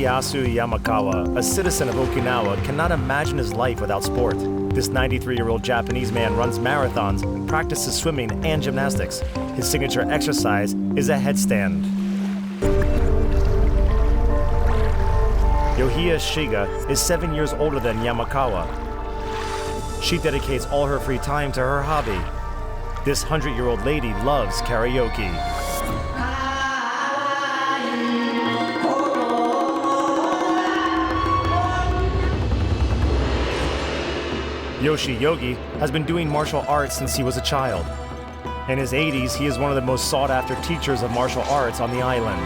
Yasuo Yamakawa, a citizen of Okinawa, cannot imagine his life without sport. This 93-year-old Japanese man runs marathons, practices swimming and gymnastics. His signature exercise is a headstand. Yohia Shiga is 7 years older than Yamakawa. She dedicates all her free time to her hobby. This 100-year-old lady loves karaoke. Yoshi Yogi has been doing martial arts since he was a child. In his 80s, he is one of the most sought-after teachers of martial arts on the island.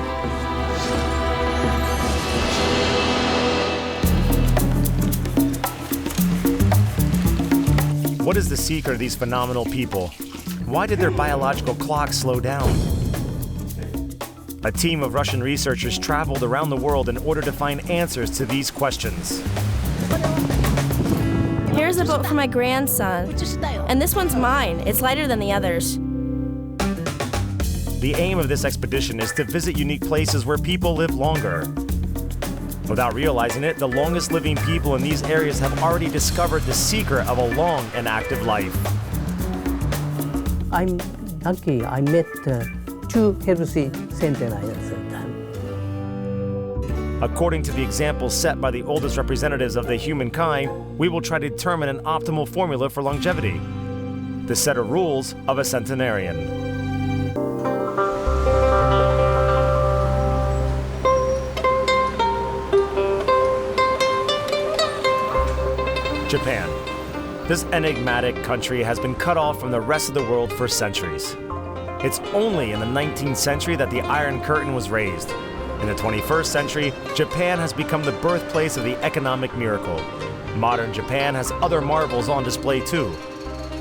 What is the secret of these phenomenal people? Why did their biological clocks slow down? A team of Russian researchers traveled around the world in order to find answers to these questions. Here's a boat for my grandson, and this one's mine. It's lighter than the others. The aim of this expedition is to visit unique places where people live longer. Without realizing it, the longest living people in these areas have already discovered the secret of a long and active life. I'm lucky I met two healthy centenarians at that time. According to the examples set by the oldest representatives of the humankind, we will try to determine an optimal formula for longevity. The set of rules of a centenarian. Japan. This enigmatic country has been cut off from the rest of the world for centuries. It's only in the 19th century that the Iron Curtain was raised. In the 21st century, Japan has become the birthplace of the economic miracle. Modern Japan has other marvels on display too.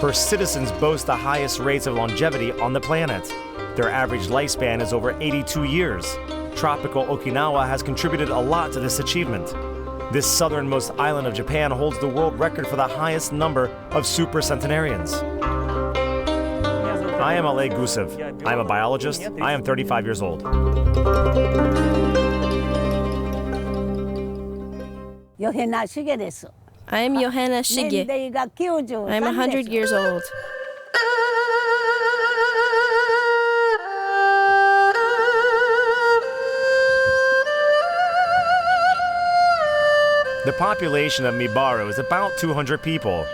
Her citizens boast the highest rates of longevity on the planet. Their average lifespan is over 82 years. Tropical Okinawa has contributed a lot to this achievement. This southernmost island of Japan holds the world record for the highest number of super centenarians. I am Ale Gusev. I am a biologist. I am 35 years old. I am Yohana Shige. I am 100 years old. The population of Mibaro is about 200 people.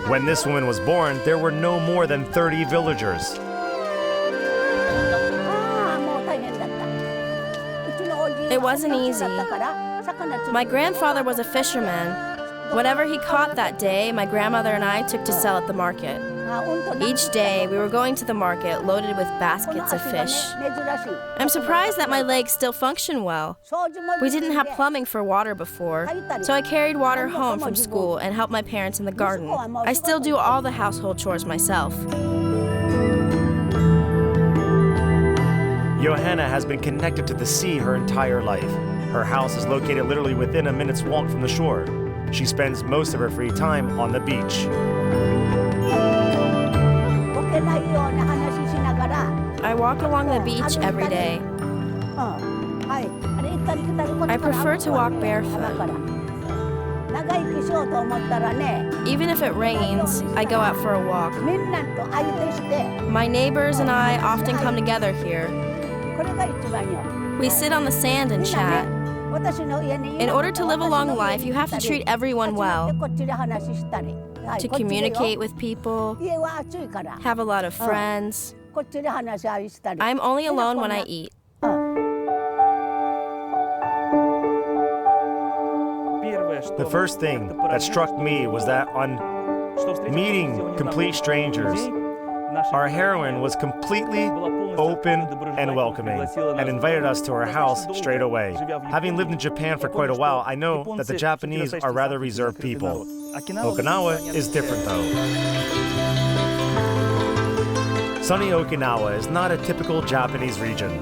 When this woman was born, there were no more than 30 villagers. It wasn't easy. My grandfather was a fisherman. Whatever he caught that day, my grandmother and I took to sell at the market. Each day, we were going to the market loaded with baskets of fish. I'm surprised that my legs still function well. We didn't have plumbing for water before, so I carried water home from school and helped my parents in the garden. I still do all the household chores myself. Johanna has been connected to the sea her entire life. Her house is located literally within a minute's walk from the shore. She spends most of her free time on the beach. I walk along the beach every day. I prefer to walk barefoot. Even if it rains, I go out for a walk. My neighbors and I often come together here. We sit on the sand and chat. In order to live a long life, you have to treat everyone well. To communicate with people, have a lot of friends. I'm only alone when I eat. The first thing that struck me was that on meeting complete strangers, our heroine was completely open and welcoming and invited us to her house straight away. Having lived in Japan for quite a while, I know that the Japanese are rather reserved people. Okinawa is different though. Sunny Okinawa is not a typical Japanese region.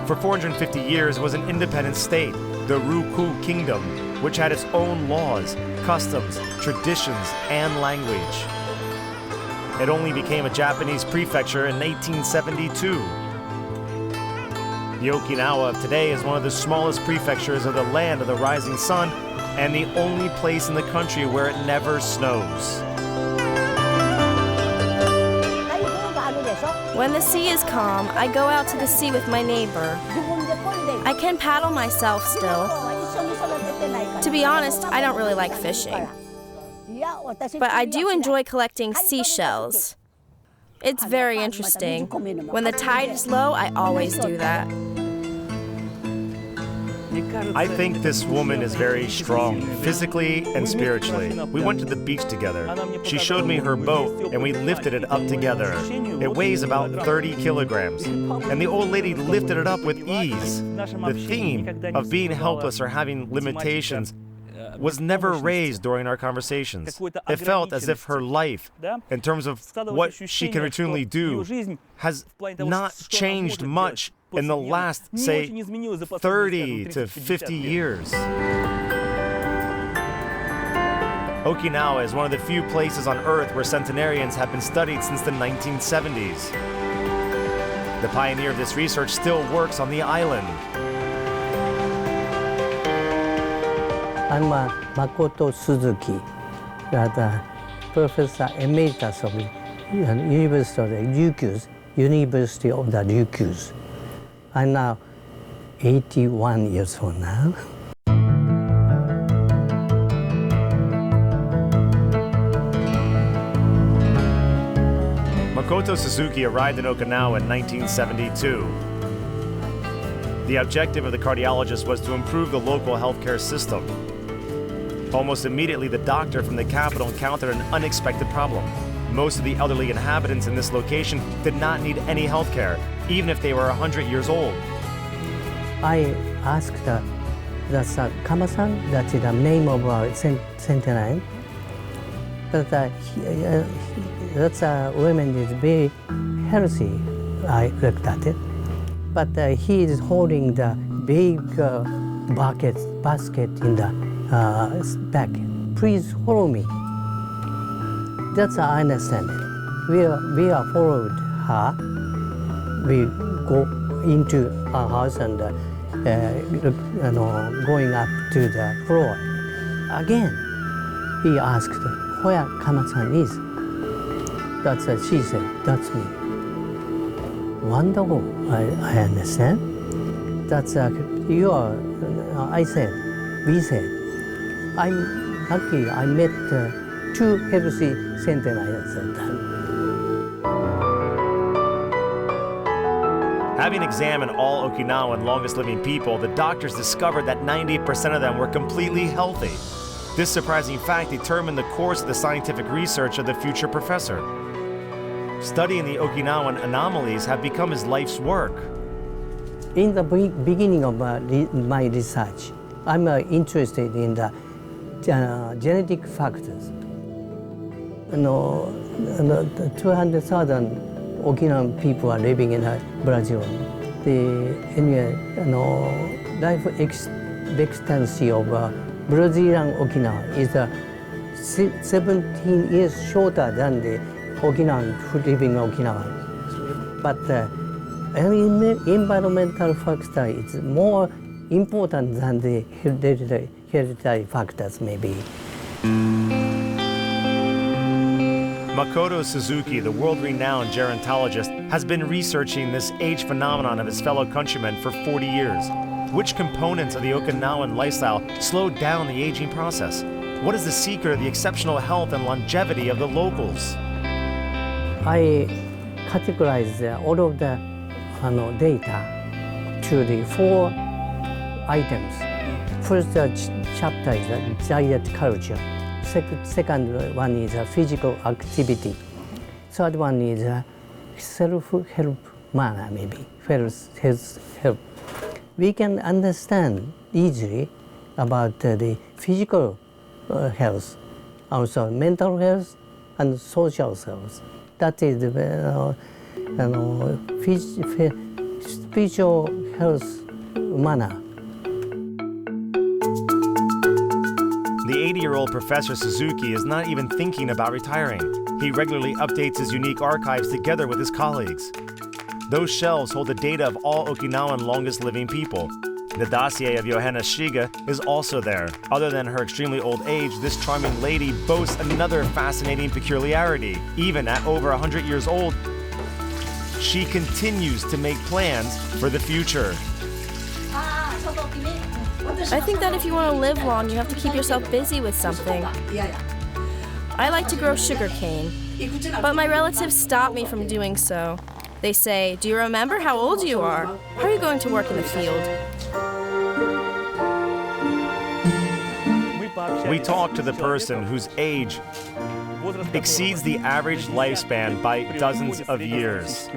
For 450 years, it was an independent state, the Ryukyu Kingdom, which had its own laws, customs, traditions, and language. It only became a Japanese prefecture in 1872. The Okinawa of today is one of the smallest prefectures of the land of the rising sun and the only place in the country where it never snows. When the sea is calm, I go out to the sea with my neighbor. I can paddle myself still. To be honest, I don't really like fishing. But I do enjoy collecting seashells. It's very interesting. When the tide is low, I always do that. I think this woman is very strong, physically and spiritually. We went to the beach together. She showed me her boat, and we lifted it up together. It weighs about 30 kilograms, and the old lady lifted it up with ease. The theme of being helpless or having limitations was never raised during our conversations. It felt as if her life, in terms of what she can routinely do, has not changed much in the last, say, 30 to 50 years. Okinawa is one of the few places on Earth where centenarians have been studied since the 1970s. The pioneer of this research still works on the island. I'm Makoto Suzuki, the Professor Emeritus of the University of the Ryukyus. I'm now 81 years old now. Makoto Suzuki arrived in Okinawa in 1972. The objective of the cardiologist was to improve the local healthcare system. Almost immediately, the doctor from the capital encountered an unexpected problem. Most of the elderly inhabitants in this location did not need any health care, even if they were 100 years old. I asked that's Kama-san, that's the name of our centenarian. But that's woman is very healthy, I looked at it. But he is holding the big basket in the back. Please follow me. That's I understand it. We are followed her. We go into our house and going up to the floor. Again, he asked where Kama-san is. That's she said, that's me. Wonderful, I understand. That's you are, I said, we said. I'm lucky I met two healthy centenarians at that time. Having examined all Okinawan longest living people, the doctors discovered that 90% of them were completely healthy. This surprising fact determined the course of the scientific research of the future professor. Studying the Okinawan anomalies have become his life's work. In the beginning of my research, I'm interested in the genetic factors. 200,000 Okinawan people are living in Brazil. Life expectancy of Brazilian Okinawa is 17 years shorter than the Okinawan who live in Okinawa. But environmental factor is more important than the hereditary factors, maybe. Makoto Suzuki, the world-renowned gerontologist, has been researching this age phenomenon of his fellow countrymen for 40 years. Which components of the Okinawan lifestyle slowed down the aging process? What is the secret of the exceptional health and longevity of the locals? I categorize all of the data to the 4 items. First chapter is diet culture. Second one is physical activity. Third one is self-help manner, maybe, self-help. We can understand easily about the physical health, also mental health and social health. That is the spiritual health manner. The 80-year-old Professor Suzuki is not even thinking about retiring. He regularly updates his unique archives together with his colleagues. Those shelves hold the data of all Okinawan longest living people. The dossier of Johanna Shiga is also there. Other than her extremely old age, this charming lady boasts another fascinating peculiarity. Even at over 100 years old, she continues to make plans for the future. I think that if you want to live long, you have to keep yourself busy with something. I like to grow sugarcane, but my relatives stop me from doing so. They say, "Do you remember how old you are? How are you going to work in the field?" We talk to the person whose age exceeds the average lifespan by dozens of years.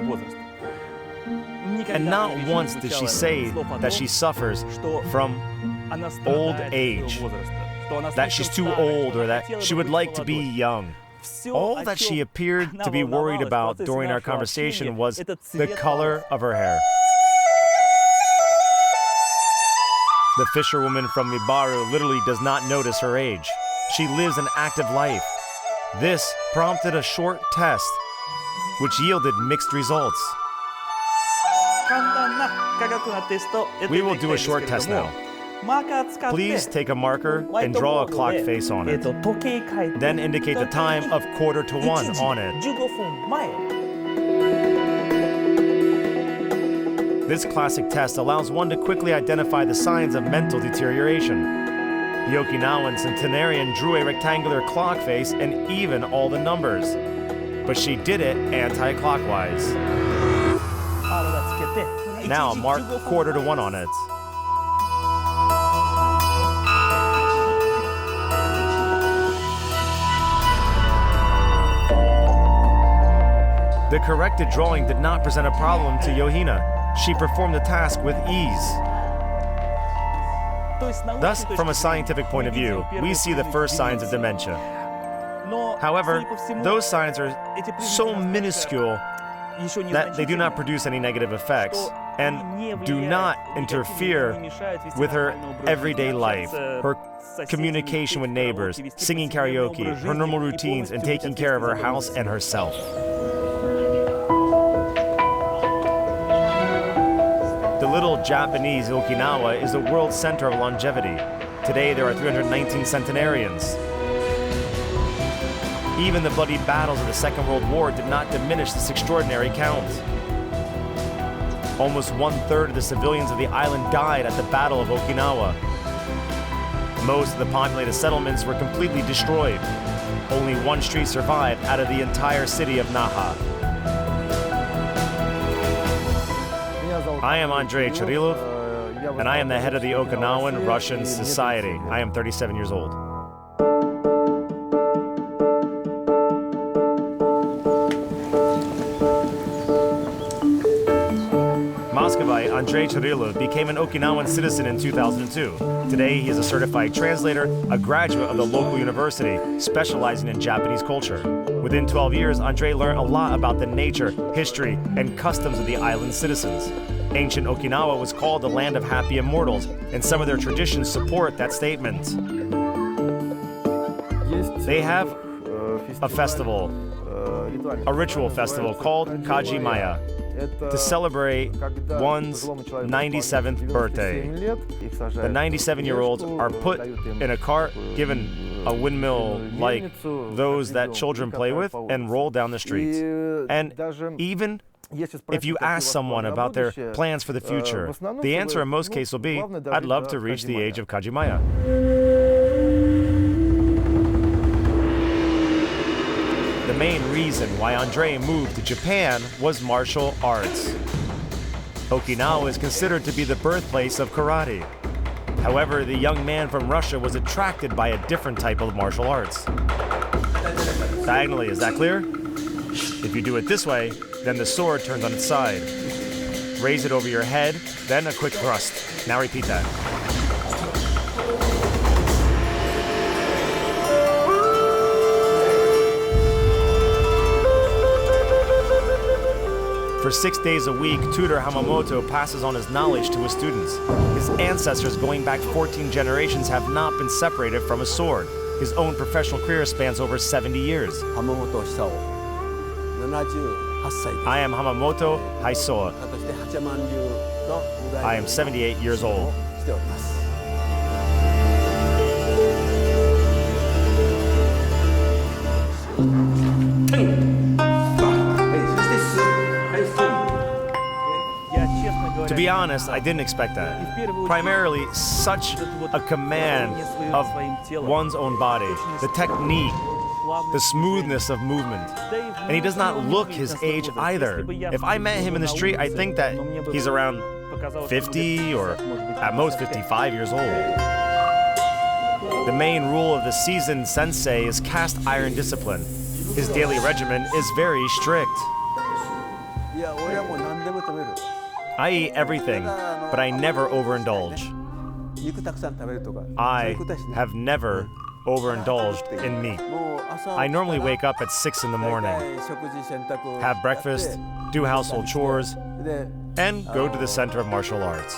And not once did she say that she suffers from old age, that she's too old or that she would like to be young. All that she appeared to be worried about during our conversation was the color of her hair. The fisherwoman from Mibaru literally does not notice her age. She lives an active life. This prompted a short test, which yielded mixed results. We will do a short test now. Please take a marker and draw a clock face on it. Then indicate the time of 1:45 on it. This classic test allows one to quickly identify the signs of mental deterioration. The Okinawan centenarian drew a rectangular clock face and even all the numbers. But she did it anti-clockwise. Now mark 1:45 on it. The corrected drawing did not present a problem to Yohina. She performed the task with ease. Thus, from a scientific point of view, we see the first signs of dementia. However, those signs are so minuscule that they do not produce any negative effects and do not interfere with her everyday life, her communication with neighbors, singing karaoke, her normal routines, and taking care of her house and herself. The little Japanese Okinawa is the world center of longevity. Today there are 319 centenarians. Even the bloody battles of the Second World War did not diminish this extraordinary count. Almost 1/3 of the civilians of the island died at the Battle of Okinawa. Most of the populated settlements were completely destroyed. Only one street survived out of the entire city of Naha. I am Andrei Chillo, and I am the head of the Okinawan Russian Society. I am 37 years old. Moscovite Andrei Chillo became an Okinawan citizen in 2002. Today, he is a certified translator, a graduate of the local university, specializing in Japanese culture. Within 12 years, Andrei learned a lot about the nature, history, and customs of the island's citizens. Ancient Okinawa was called the land of happy immortals, and some of their traditions support that statement. They have a festival, a ritual festival called Kajimaya, to celebrate one's 97th birthday. The 97-year-olds are put in a cart, given a windmill like those that children play with, and roll down the streets. And even if you ask someone about their plans for the future, the answer in most cases will be, "I'd love to reach the age of Kajimaya." The main reason why Andrei moved to Japan was martial arts. Okinawa is considered to be the birthplace of karate. However, the young man from Russia was attracted by a different type of martial arts. Diagonally, is that clear? If you do it this way, then the sword turns on its side. Raise it over your head, then a quick thrust. Now repeat that. For 6 days a week, tutor Hamamoto passes on his knowledge to his students. His ancestors going back 14 generations have not been separated from a sword. His own professional career spans over 70 years. I am Hamamoto Haisoa. I am 78 years old. To be honest, I didn't expect that. Primarily, such a command of one's own body, the technique, the smoothness of movement. And he does not look his age either. If I met him in the street, I think that he's around 50 or at most 55 years old. The main rule of the seasoned sensei is cast iron discipline. His daily regimen is very strict. I eat everything, but I never overindulge. I have never overindulged in meat. I normally wake up at 6 in the morning, have breakfast, do household chores, and go to the Center of Martial Arts.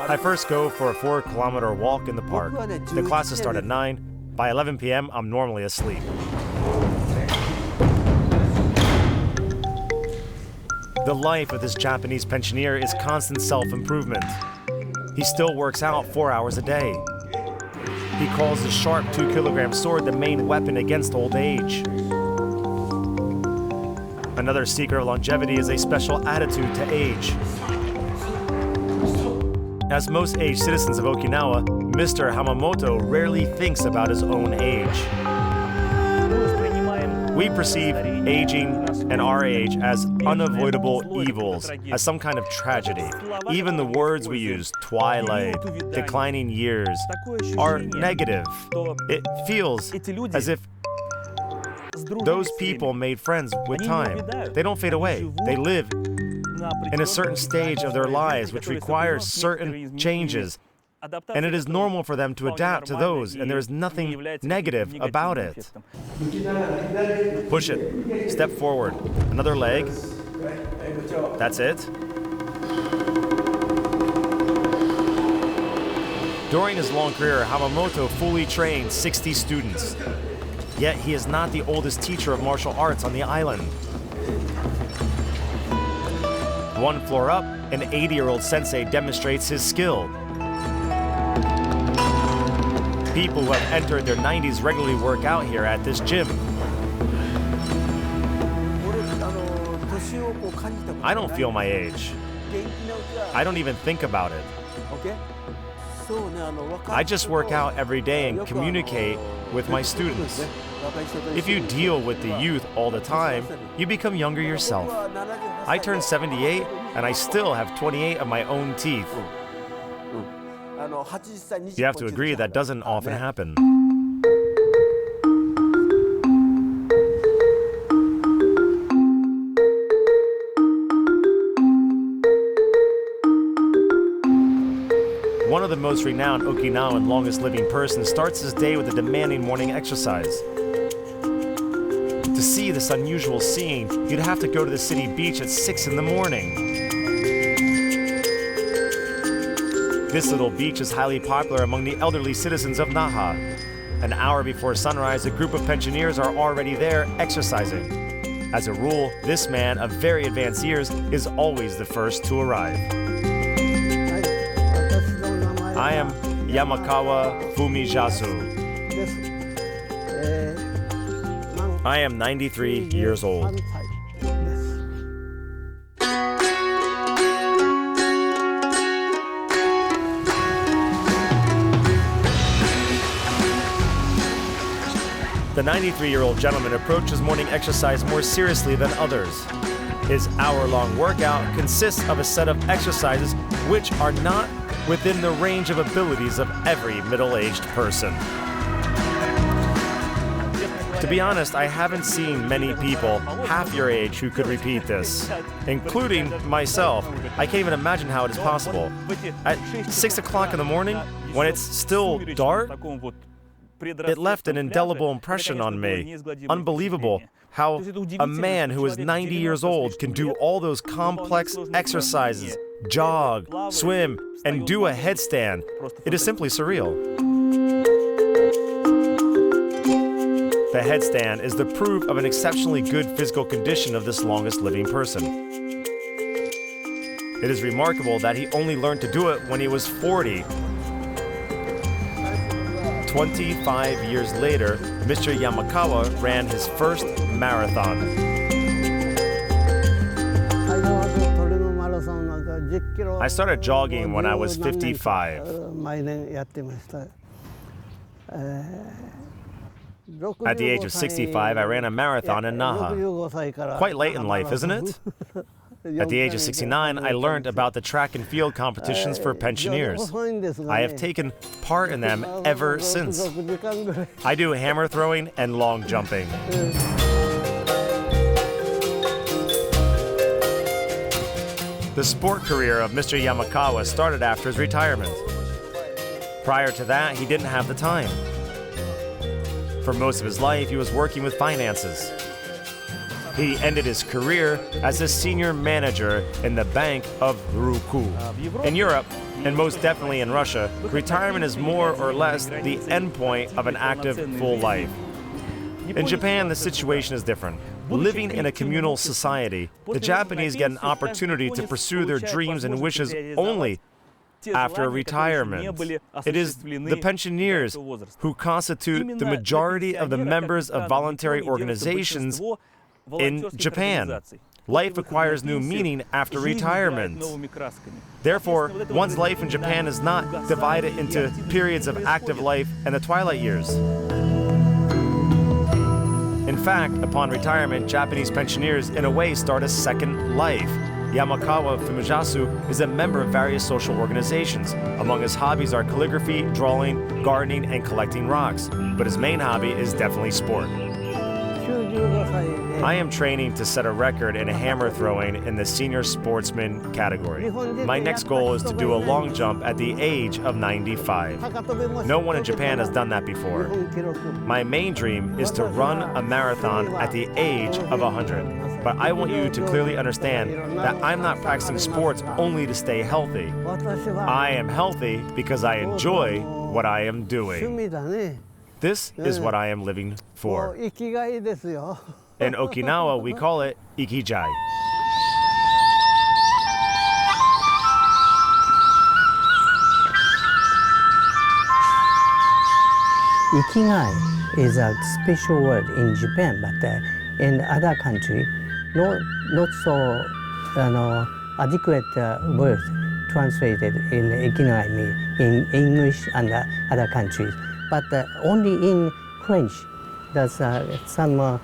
I first go for a 4-kilometer walk in the park. The classes start at 9. By 11 p.m., I'm normally asleep. The life of this Japanese pensioner is constant self-improvement. He still works out 4 hours a day. He calls the sharp 2-kilogram sword the main weapon against old age. Another secret of longevity is a special attitude to age. As most aged citizens of Okinawa, Mr. Hamamoto rarely thinks about his own age. We perceive aging and our age as unavoidable evils, as some kind of tragedy. Even the words we use, twilight, declining years, are negative. It feels as if those people made friends with time. They don't fade away. They live in a certain stage of their lives which requires certain changes. And it is normal for them to adapt to those, and there is nothing negative about it. Push it. Step forward. Another leg. That's it. During his long career, Hamamoto fully trained 60 students. Yet he is not the oldest teacher of martial arts on the island. One floor up, an 80-year-old sensei demonstrates his skill. People who have entered their 90s regularly work out here at this gym. I don't feel my age. I don't even think about it. I just work out every day and communicate with my students. If you deal with the youth all the time, you become younger yourself. I turned 78 and I still have 28 of my own teeth. You have to agree that doesn't often happen. One of the most renowned Okinawan longest living persons starts his day with a demanding morning exercise. To see this unusual scene, you'd have to go to the city beach at 6 in the morning. This little beach is highly popular among the elderly citizens of Naha. An hour before sunrise, a group of pensioners are already there exercising. As a rule, this man of very advanced years is always the first to arrive. I am Yamakawa Fumijasu. I am 93 years old. The 93-year-old gentleman approaches morning exercise more seriously than others. His hour-long workout consists of a set of exercises which are not within the range of abilities of every middle-aged person. To be honest, I haven't seen many people half your age who could repeat this, including myself. I can't even imagine how it is possible. At 6 o'clock in the morning, when it's still dark, it left an indelible impression on me. Unbelievable how a man who is 90 years old can do all those complex exercises, jog, swim, and do a headstand. It is simply surreal. The headstand is the proof of an exceptionally good physical condition of this longest living person. It is remarkable that he only learned to do it when he was 40. 25 years later, Mr. Yamakawa ran his first marathon. I started jogging when I was 55. At the age of 65, I ran a marathon in Naha. Quite late in life, isn't it? At the age of 69, I learned about the track and field competitions for pensioners. I have taken part in them ever since. I do hammer throwing and long jumping. The sport career of Mr. Yamakawa started after his retirement. Prior to that, he didn't have the time. For most of his life, he was working with finances. He ended his career as a senior manager in the Bank of Ruku. In Europe, and most definitely in Russia, retirement is more or less the endpoint of an active, full life. In Japan, the situation is different. Living in a communal society, the Japanese get an opportunity to pursue their dreams and wishes only after retirement. It is the pensioners who constitute the majority of the members of voluntary organizations in Japan. Life acquires new meaning after retirement. Therefore, one's life in Japan is not divided into periods of active life and the twilight years. In fact, upon retirement, Japanese pensioners in a way start a second life. Yamakawa Fumiyasu is a member of various social organizations. Among his hobbies are calligraphy, drawing, gardening, and collecting rocks. But his main hobby is definitely sport. I am training to set a record in hammer throwing in the senior sportsman category. My next goal is to do a long jump at the age of 95. No one in Japan has done that before. My main dream is to run a marathon at the age of 100. But I want you to clearly understand that I'm not practicing sports only to stay healthy. I am healthy because I enjoy what I am doing. This is what I am living for. In Okinawa, we call it ikijai. Ikigai is a special word in Japan, but in other countries, not so adequate word translated in ikigai in English and other countries. But only in French, there's some word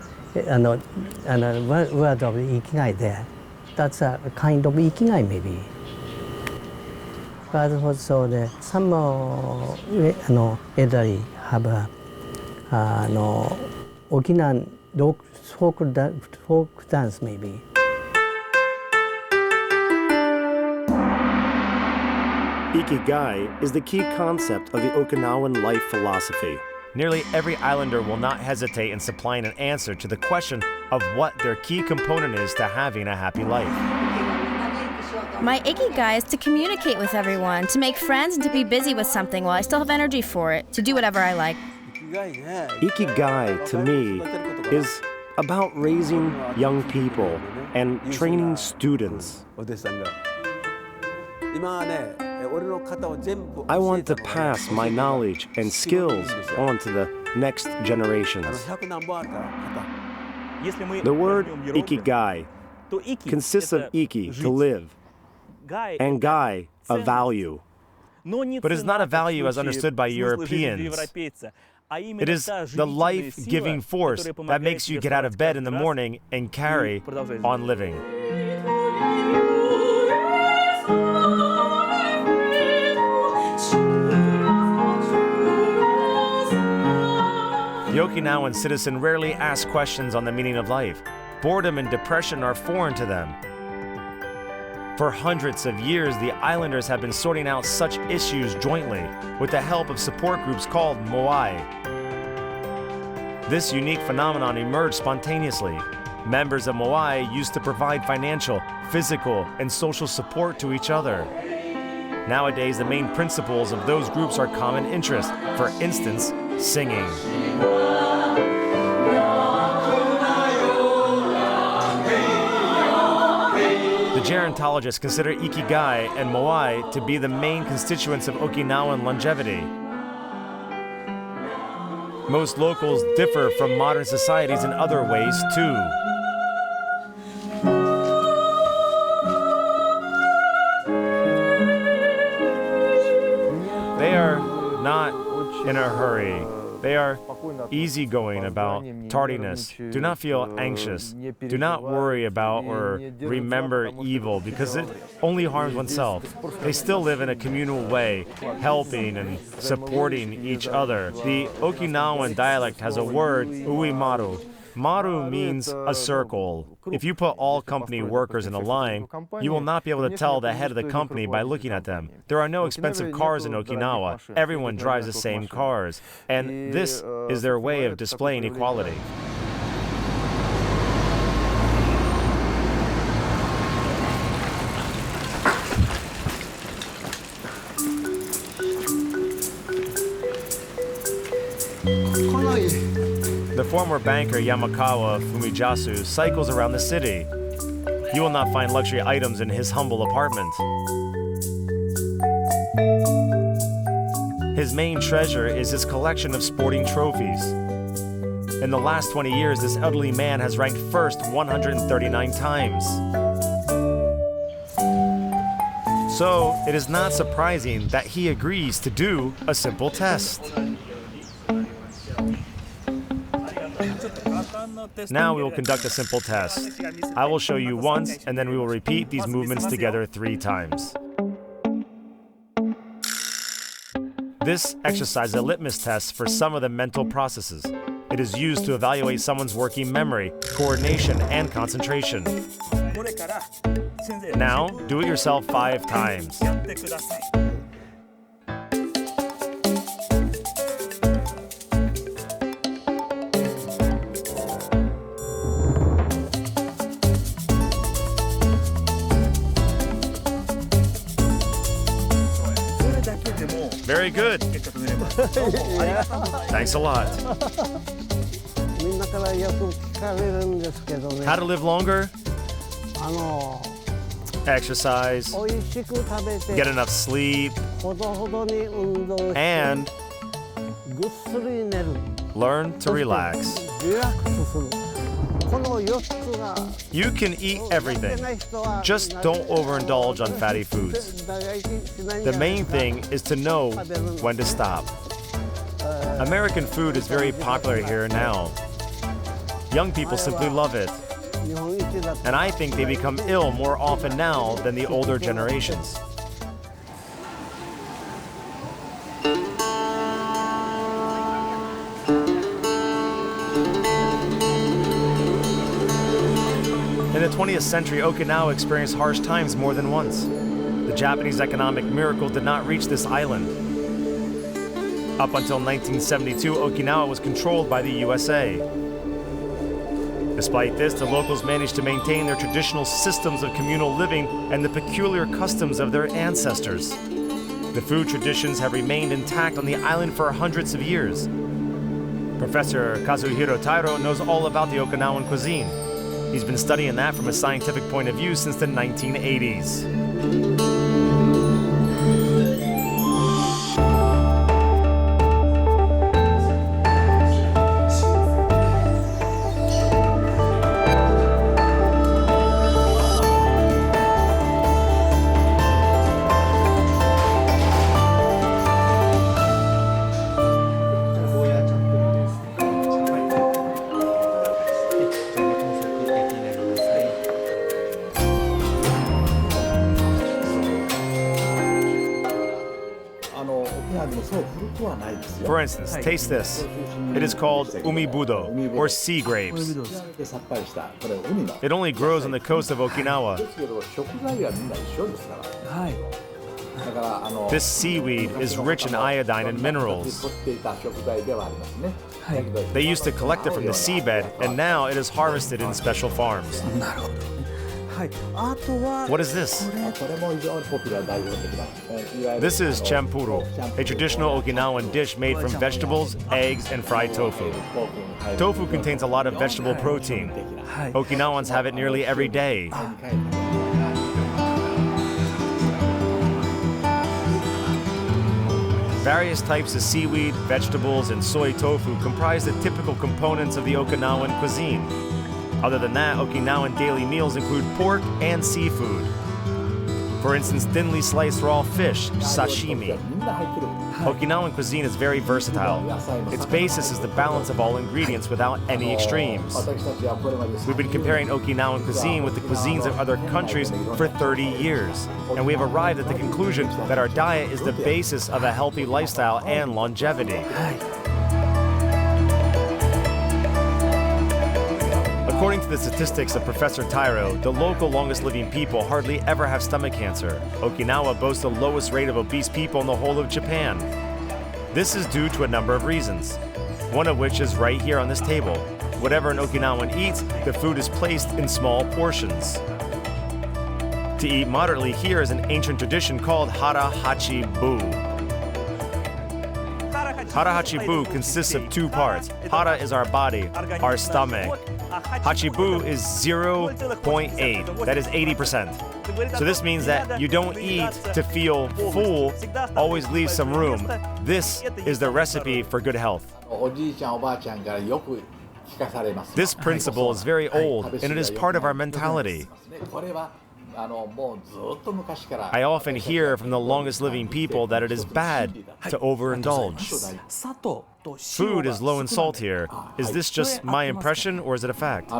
of ikigai there. That's a kind of ikigai maybe. But also some elderly have Okinawan folk dance maybe. Ikigai is the key concept of the Okinawan life philosophy. Nearly every islander will not hesitate in supplying an answer to the question of what their key component is to having a happy life. My ikigai is to communicate with everyone, to make friends, and to be busy with something while I still have energy for it, to do whatever I like. Ikigai, to me, is about raising young people and training students. I want to pass my knowledge and skills on to the next generations. The word ikigai consists of iki, to live, and gai, a value. But it's not a value as understood by Europeans. It is the life-giving force that makes you get out of bed in the morning and carry on living. The Okinawan citizen rarely asks questions on the meaning of life. Boredom and depression are foreign to them. For hundreds of years, the islanders have been sorting out such issues jointly with the help of support groups called moai. This unique phenomenon emerged spontaneously. Members of moai used to provide financial, physical, and social support to each other. Nowadays, the main principles of those groups are common interest, for instance, singing. The gerontologists consider ikigai and moai to be the main constituents of Okinawan longevity. Most locals differ from modern societies in other ways too. They are not in a hurry. They are easygoing about tardiness. Do not feel anxious. Do not worry about or remember evil because it only harms oneself. They still live in a communal way, helping and supporting each other. The Okinawan dialect has a word, uimaru. Maru means a circle. If you put all company workers in a line, you will not be able to tell the head of the company by looking at them. There are no expensive cars in Okinawa. Everyone drives the same cars. And this is their way of displaying equality. The former banker Yamakawa Fumijasu cycles around the city. You will not find luxury items in his humble apartment. His main treasure is his collection of sporting trophies. In the last 20 years, this elderly man has ranked first 139 times. So, it is not surprising that he agrees to do a simple test. Now we will conduct a simple test. I will show you once, and then we will repeat these movements together 3 times. This exercise is a litmus test for some of the mental processes. It is used to evaluate someone's working memory, coordination, and concentration. Now, do it yourself 5 times. Very good. Thanks a lot. How to live longer? Exercise, get enough sleep, and learn to relax. You can eat everything. Just don't overindulge on fatty foods. The main thing is to know when to stop. American food is very popular here now. Young people simply love it. And I think they become ill more often now than the older generations. In the 20th century, Okinawa experienced harsh times more than once. The Japanese economic miracle did not reach this island. Up until 1972, Okinawa was controlled by the USA. Despite this, the locals managed to maintain their traditional systems of communal living and the peculiar customs of their ancestors. The food traditions have remained intact on the island for hundreds of years. Professor Kazuhiro Tairo knows all about the Okinawan cuisine. He's been studying that from a scientific point of view since the 1980s. For instance, taste this. It is called umibudo, or sea grapes. It only grows on the coast of Okinawa. This seaweed is rich in iodine and minerals. They used to collect it from the seabed, and now it is harvested in special farms. What is this? This is champuru, a traditional Okinawan dish made from vegetables, eggs, and fried tofu. Tofu contains a lot of vegetable protein. Okinawans have it nearly every day. Various types of seaweed, vegetables, and soy tofu comprise the typical components of the Okinawan cuisine. Other than that, Okinawan daily meals include pork and seafood. For instance, thinly sliced raw fish, sashimi. Okinawan cuisine is very versatile. Its basis is the balance of all ingredients without any extremes. We've been comparing Okinawan cuisine with the cuisines of other countries for 30 years, and we have arrived at the conclusion that our diet is the basis of a healthy lifestyle and longevity. According to the statistics of Professor Tairo, the local longest living people hardly ever have stomach cancer. Okinawa boasts the lowest rate of obese people in the whole of Japan. This is due to a number of reasons, one of which is right here on this table. Whatever an Okinawan eats, the food is placed in small portions. To eat moderately here is an ancient tradition called hara hachi bu. Hara hachi bu consists of two parts. Hara is our body, our stomach. Hachibu is 0.8, that is 80%. So this means that you don't eat to feel full, always leave some room. This is the recipe for good health. This principle is very old, and it is part of our mentality. I often hear from the longest living people that it is bad to overindulge. Food is low in salt here. Is this just my impression, or is it a fact? You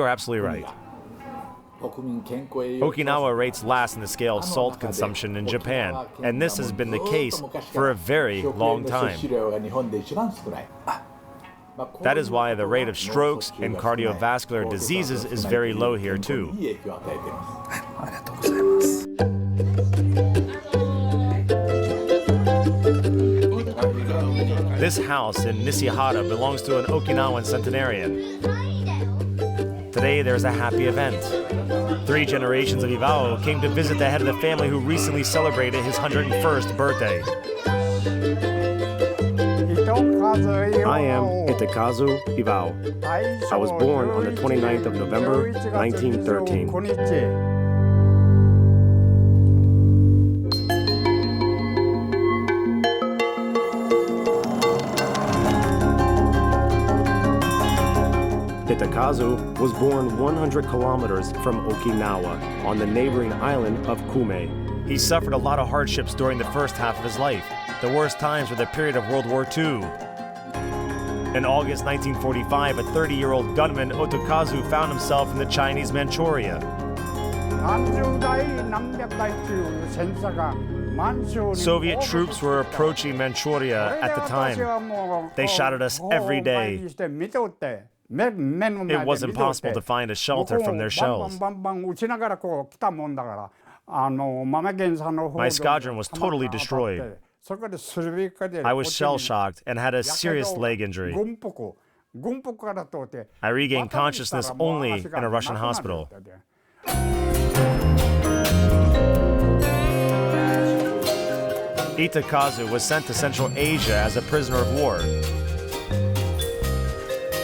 are absolutely right. Okinawa rates last in the scale of salt consumption in Japan, and this has been the case for a very long time. That is why the rate of strokes and cardiovascular diseases is very low here too. This house in Nishihara belongs to an Okinawan centenarian. Today there's a happy event. 3 generations of Iwao came to visit the head of the family who recently celebrated his 101st birthday. I am Itakazu Iwao. I was born on the 29th of November, 1913. Itakazu was born 100 kilometers from Okinawa on the neighboring island of Kume. He suffered a lot of hardships during the first half of his life. The worst times were the period of World War II. In August 1945, a 30-year-old gunman, Otokazu, found himself in the Chinese Manchuria. Soviet troops were approaching Manchuria at the time. They shot at us every day. It was impossible to find a shelter from their shells. My squadron was totally destroyed. I was shell-shocked and had a serious leg injury. I regained consciousness only in a Russian hospital. Itakazu was sent to Central Asia as a prisoner of war.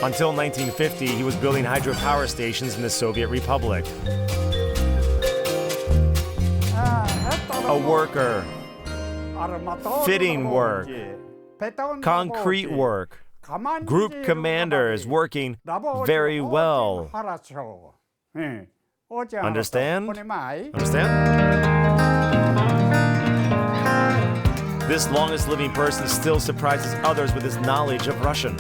Until 1950, he was building hydropower stations in the Soviet Republic. A worker. Fitting work. Concrete work. Group commanders working very well. Understand? This longest living person still surprises others with his knowledge of Russian.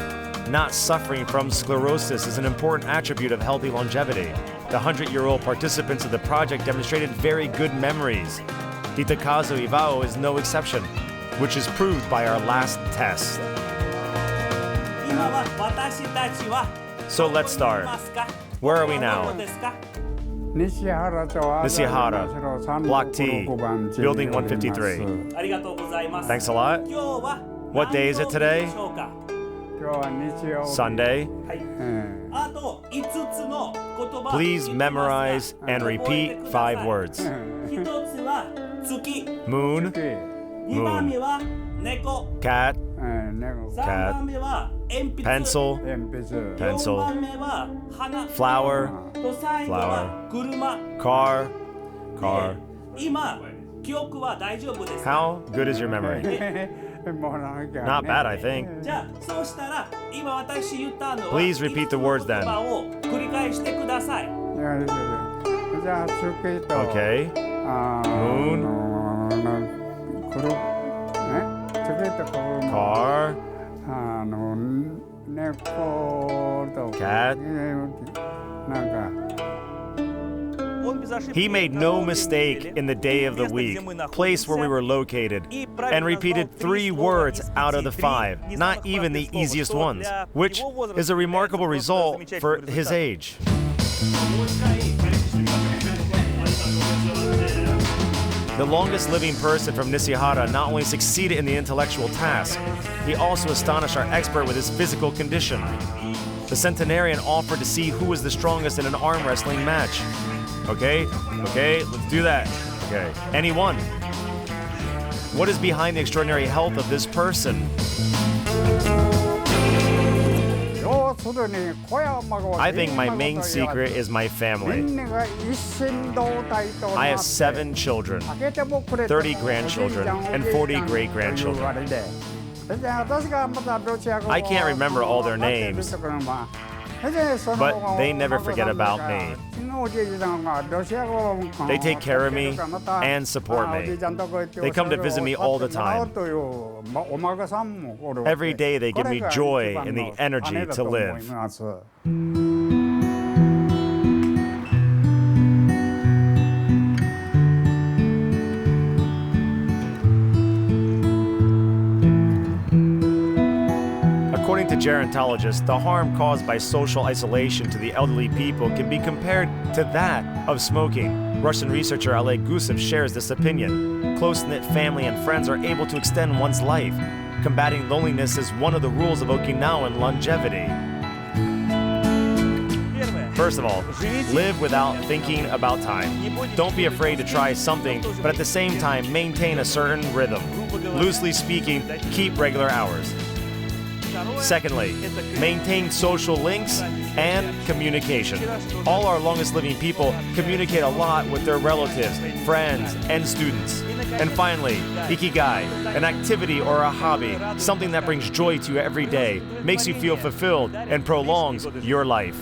Not suffering from sclerosis is an important attribute of healthy longevity. The 100-year-old participants of the project demonstrated very good memories. Itakazu Iwao is no exception, which is proved by our last test. So let's start. Where are we now? Nishihara, Block T, Building 153. Thanks a lot. What day is it today? Sunday. Please memorize and repeat 5 words. Moon, moon. Cat, cat. Pencil, pencil. Flower, flower. Car, car. How good is your memory? Not bad, I think. Please repeat the words then. Okay. Moon. Car. Cat. He made no mistake in the day of the week, place where we were located, and repeated 3 words out of the 5, not even the easiest ones, which is a remarkable result for his age. The longest living person from Nishihara not only succeeded in the intellectual task, he also astonished our expert with his physical condition. The centenarian offered to see who was the strongest in an arm wrestling match. Okay, let's do that. Okay, and he won. What is behind the extraordinary health of this person? I think my main secret is my family. I have 7 children, 30 grandchildren, and 40 great-grandchildren. I can't remember all their names, but they never forget about me. They take care of me and support me. They come to visit me all the time. Every day they give me joy and the energy to live. According to gerontologists, the harm caused by social isolation to the elderly people can be compared to that of smoking. Russian researcher Oleg Gusev shares this opinion. Close-knit family and friends are able to extend one's life. Combating loneliness is one of the rules of Okinawan longevity. First of all, live without thinking about time. Don't be afraid to try something, but at the same time, maintain a certain rhythm. Loosely speaking, keep regular hours. Secondly, maintain social links and communication. All our longest living people communicate a lot with their relatives, friends, and students. And finally, ikigai, an activity or a hobby, something that brings joy to you every day, makes you feel fulfilled, and prolongs your life.